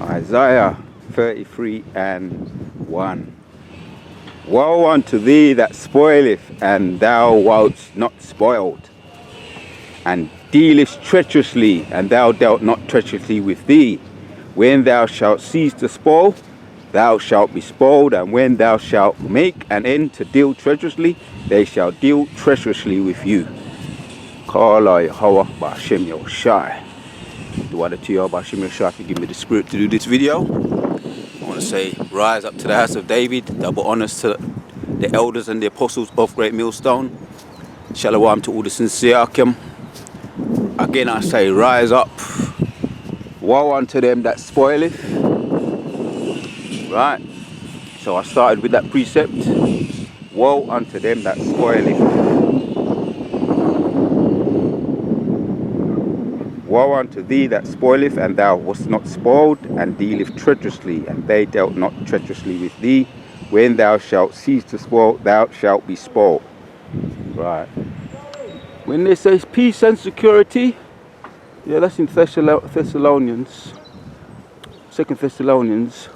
Isaiah 33:1. Woe unto thee that spoileth, and thou wast not spoiled, and dealest treacherously, and thou dealt not treacherously with thee. When thou shalt cease to spoil, thou shalt be spoiled, and when thou shalt make an end to deal treacherously, they shall deal treacherously with you. Kala Yahweh B'Hashem Yoshai. Do I to you B'Hashem Yoshai to give me the spirit to do this video. I want to say, rise up to the house of David, double honors to the elders and the apostles of Great Millstone. Shalom to all the sincere Akim. Again I say, rise up. Woe unto them that spoileth. Right? So I started with that precept. Woe unto them that spoileth. Woe unto thee that spoileth, and thou wast not spoiled, and dealeth treacherously, and they dealt not treacherously with thee. When thou shalt cease to spoil, thou shalt be spoiled. Right. When they say peace and security, yeah, that's in Thessalonians, 2 Thessalonians.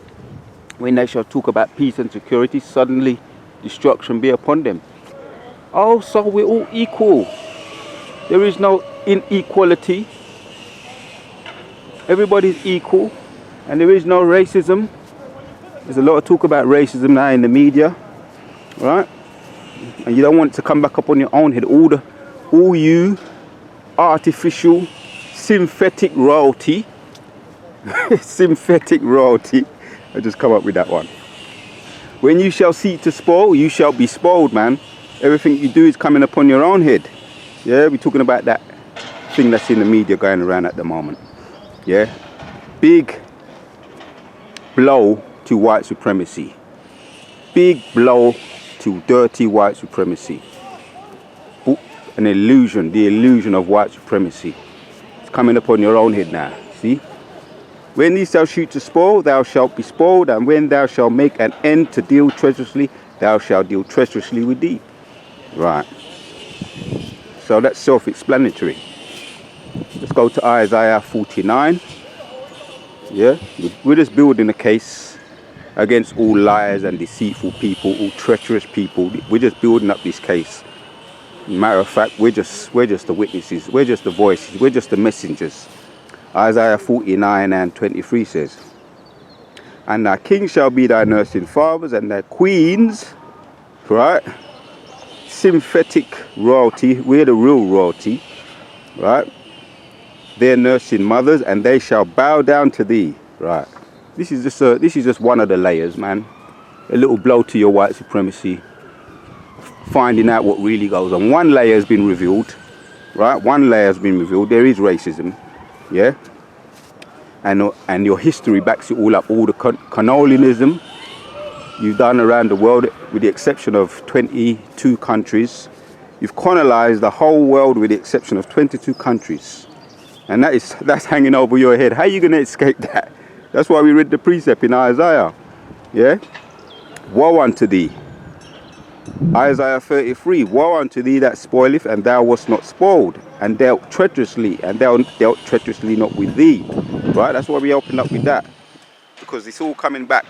When they shall talk about peace and security, suddenly destruction be upon them. Oh, so we're all equal. There is no inequality. Everybody's equal, and there is no racism. There's a lot of talk about racism now in the media, right? And you don't want it to come back up on your own head. All you artificial, synthetic royalty, synthetic royalty. I just come up with that one. When you shall seek to spoil, you shall be spoiled, man. Everything you do is coming upon your own head. Yeah, we're talking about that thing that's in the media going around at the moment. Yeah, big blow to white supremacy. Big blow to dirty white supremacy. An illusion, the illusion of white supremacy. It's coming upon your own head now, see? When thee shalt shoot to spoil, thou shalt be spoiled, and when thou shalt make an end to deal treacherously, thou shalt deal treacherously with thee. Right. So that's self-explanatory. Let's go to Isaiah 49. Yeah, we're just building a case against all liars and deceitful people, all treacherous people. We're just building up this case. Matter of fact, we're just the witnesses. We're just the voices. We're just the messengers. Isaiah 49:23 says, "And thy king shall be thy nursing fathers, and thy queens," right? Synthetic royalty. We're the real royalty, right? Their nursing mothers, and they shall bow down to thee. Right. This is just one of the layers, man. A little blow to your white supremacy. Finding out what really goes on. One layer has been revealed, right? One layer has been revealed. There is racism, yeah. And your history backs it all up. All the colonialism you've done around the world, with the exception of 22 countries. You've colonized the whole world with the exception of 22 countries. And that's hanging over your head. How are you going to escape that? That's why we read the precept in Isaiah. Yeah? Woe unto thee. Isaiah 33. Woe unto thee that spoileth, and thou wast not spoiled, and dealt treacherously, and thou dealt treacherously not with thee. Right? That's why we opened up with that. Because it's all coming back.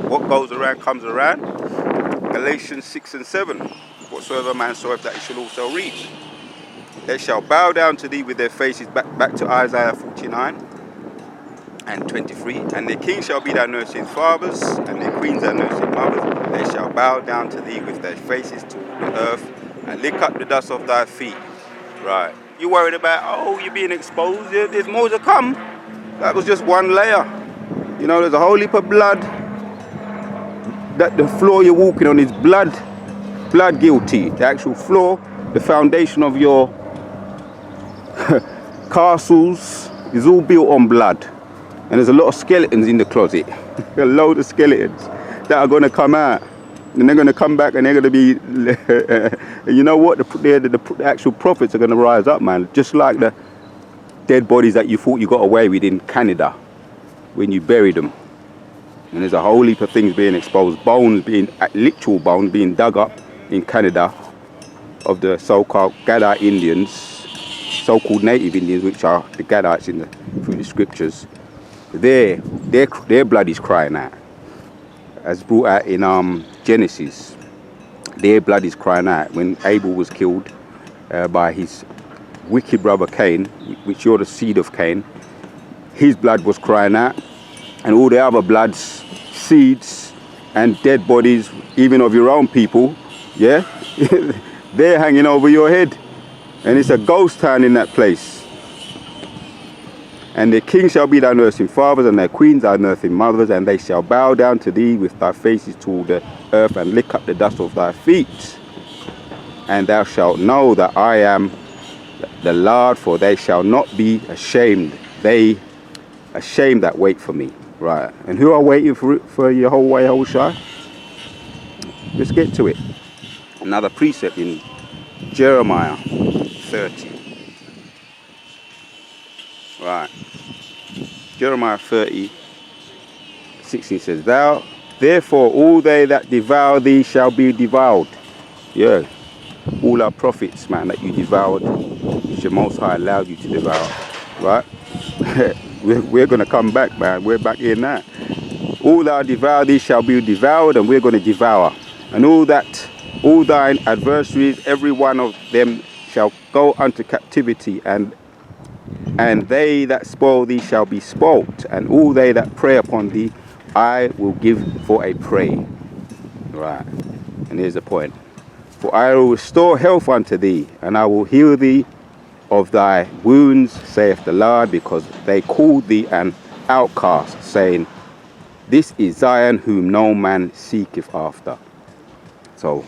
What goes around comes around. Galatians 6:7. Whatsoever man soweth, that he shall also reap. They shall bow down to thee with their faces, back to Isaiah 49:23. And the king shall be thy nursing fathers, and the queens thy nursing mothers. They shall bow down to thee with their faces to the earth, and lick up the dust of thy feet. Right. You worried about, oh, you're being exposed, there's more to come. That was just one layer. You know, there's a whole heap of blood. That the floor you're walking on is blood guilty. The actual floor, the foundation of your castles is all built on blood, and there's a lot of skeletons in the closet. A load of skeletons that are going to come out, and they're going to come back, and they're going to be you know what, the actual prophets are going to rise up, man, just like the dead bodies that you thought you got away with in Canada when you buried them. And there's a whole heap of things being exposed, literal bones being dug up in Canada of the so-called Gaddite Indians, so-called native Indians, which are the Gaddites through the scriptures. their blood is crying out. As brought out in Genesis, their blood is crying out when Abel was killed by his wicked brother Cain, which you're the seed of Cain. His blood was crying out, and all the other bloods, seeds, and dead bodies, even of your own people, yeah, they're hanging over your head, and it's a ghost town in that place. And their kings shall be thy nursing fathers, and their queens thy nursing mothers, and they shall bow down to thee with thy faces toward the earth, and lick up the dust of thy feet. And thou shalt know that I am the Lord, for they shall not be ashamed. They ashamed that wait for me. Right. And who are waiting for Yehovah Yahushua? Let's get to it. Another precept in Jeremiah 30. Right. Jeremiah 30:16 says, Thou, therefore, all they that devour thee shall be devoured. Yeah. All our prophets, man, that you devoured, which the Most High allowed you to devour. Right? we're going to come back, man. We're back here now. All that devour thee shall be devoured, and we're going to devour. And all thine adversaries, every one of them shall go unto captivity, and they that spoil thee shall be spoilt, and all they that prey upon thee I will give for a prey. Right. And here's the point. For I will restore health unto thee, and I will heal thee of thy wounds, saith the Lord, because they called thee an outcast, saying, This is Zion, whom no man seeketh after. So,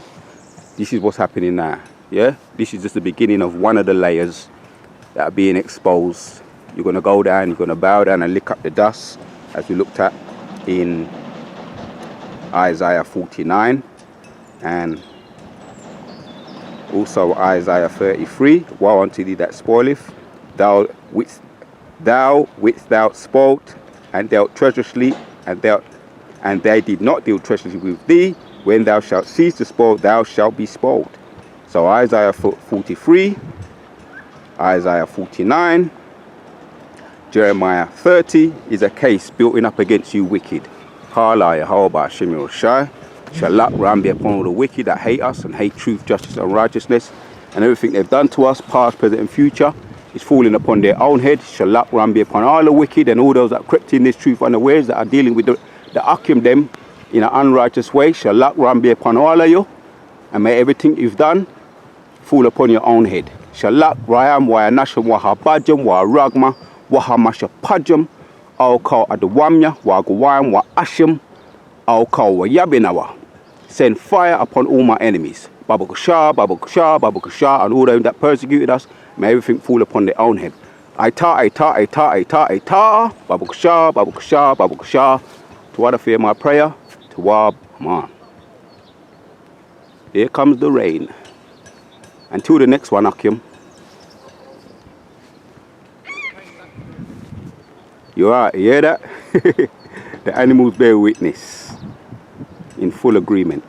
this is what's happening now. Yeah? This is just the beginning of one of the layers that are being exposed. You're going to go down, you're going to bow down and lick up the dust, as we looked at in Isaiah 49, and also Isaiah 33. Woe unto thee that spoileth, thou which thou spoilt, and dealt treacherously, and they did not deal treacherously with thee. When thou shalt cease to spoil, thou shalt be spoiled. So Isaiah 43, Isaiah 49, Jeremiah 30 is a case building up against you wicked. Kala Yehovah Hashem Yehoshai shall luck round be upon all the wicked that hate us and hate truth, justice and righteousness, and everything they've done to us, past, present and future, is falling upon their own head. Shall luck round be upon all the wicked and all those that crept in this truth unawares, that are dealing with the akim them in an unrighteous way. Shall luck round be upon all of you, and may everything you've done fall upon your own head. Shalak Rayam Wayanasham Wahabajam Waragma Wahamasha Pajam Alka Adawamya Wagawam Wa Asham Alka Wayabinawa. Send fire upon all my enemies. Babakusha, Babakusha, Babakusha, and all them that persecuted us, may everything fall upon their own head. Aita, Babakusha, Babakusha, Babakusha. To what I fear my prayer, to Wab Man. Here comes the rain. Until the next one, Akim. You are, you hear that? The animals bear witness in full agreement.